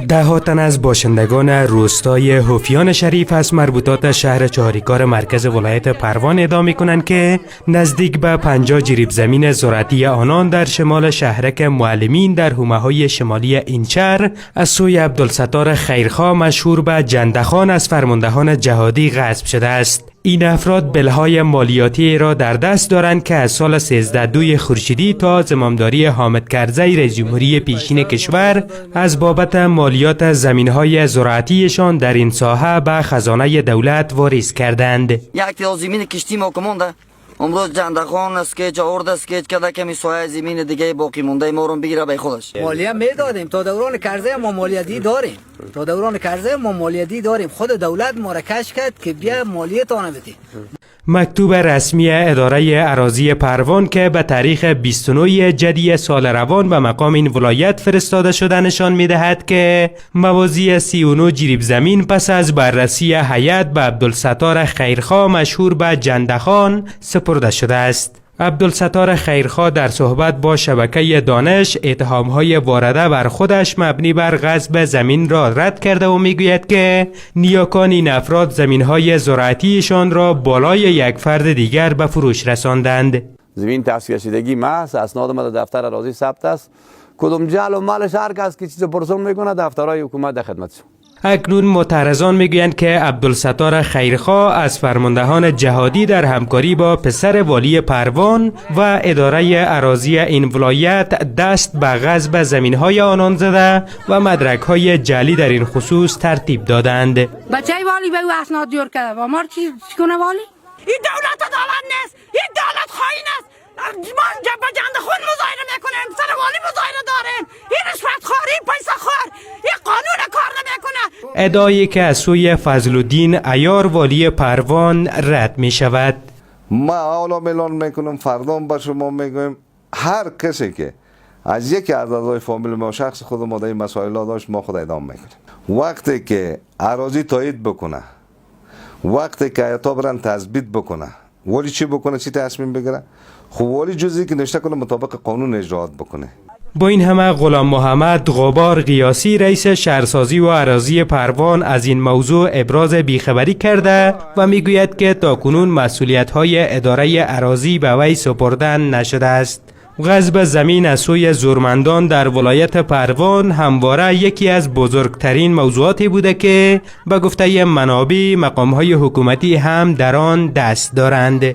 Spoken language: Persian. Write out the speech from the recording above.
ده تن از باشندگان روستای هوفیان شریف از مربوطات شهر چهاریکار مرکز ولایت پروان ادعا می‌کنند که نزدیک به 50 جریب زمین زراعتی آنان در شمال شهرک معلمین در حومه‌های شمالی این شهر از سوی عبدالستار خیرخواه مشهور به جندخان از فرماندهان جهادی غصب شده است. این افراد بلهای مالیاتی را در دست دارند که از سال 13 خورشیدی تا زمامداری حامد کرزی رئیس جمهوری پیشین کشور از بابت مالیات زمین‌های زراعتیشان در این ساحه به خزانه دولت واریز کردند. یک زمین کشتی ما کمونده امروز جندخان اسکیچ آورد اسکیچ کرده که می سایه زمین دیگه باقی مونده ما رو بگیره به خودش. مالیه میدادیم تا دوران کرزی ما مالیاتی داریم خود دولت ما را کش کرد که بیا مالیه تانه بدی. مکتوب رسمی اداره اراضی پروان که به تاریخ 29 جدی سال روان به مقام این ولایت فرستاده شده نشان می‌دهد که موازی 39 جریب زمین پس از بررسی هیئت به عبدالستار خیرخواه مشهور به جندخان سپرده شده است. عبدالستار خیرخواه در صحبت با شبکه دانش اتهام‌های وارده بر خودش مبنی بر غصب زمین را رد کرده و میگوید که نیاکان این افراد زمین‌های زراعتیشان را بالای یک فرد دیگر به فروش رساندند. زمین تحصیل کشیدگی محض اسناد ما در دفتر اراضی ثبت است. کدوم جعل و مالش هر کس که چیز پرسون میکنه دفترهای حکومت در خدمت شما. اکنون معترضان میگویند که عبدالستار خیرخواه از فرماندهان جهادی در همکاری با پسر والی پروان و اداره اراضی این ولایت دست به غصب زمین‌های آنان زده و مدرک‌های جعلی در این خصوص ترتیب دادند. بچه والی به او اسناد جور کرده و ما چی کنه والی؟ این دولت عدالت نیست، این دولت خائن است. ما به جندخون مظاهره میکنیم، سر والی مظاهره داریم. این رشوت خواری، پیسه خور، این قانون کار نمیکنه. ادعایی که از سوی فضل الدین عیار والی پروان رد می شود. ما حالا اعلان میکنم فردا به شما میگویم هر کسی که از یکی از اعضای فامیل ما شخص خود ما در این مسائل داشت ما خود اعدام میکنیم. وقتی که اراضی تایید بکنه، وقتی که ایتا برن تثبیت بکنه، ولی چی بکنه، چی تصمیم بگیره؟ خب ولی جزئی که نشته کنه مطابق قانون اجرات بکنه. با این همه غلام محمد غبار قیاسی رئیس شهرسازی و اراضی پروان از این موضوع ابراز بیخبری کرده و میگوید که تاکنون مسئولیت‌های اداره اراضی به وی سپرده نشده است. غصب زمین از سوی زورمندان در ولایت پروان همواره یکی از بزرگترین موضوعاتی بوده که به گفته منابع مقام‌های حکومتی هم در آن دست دارند.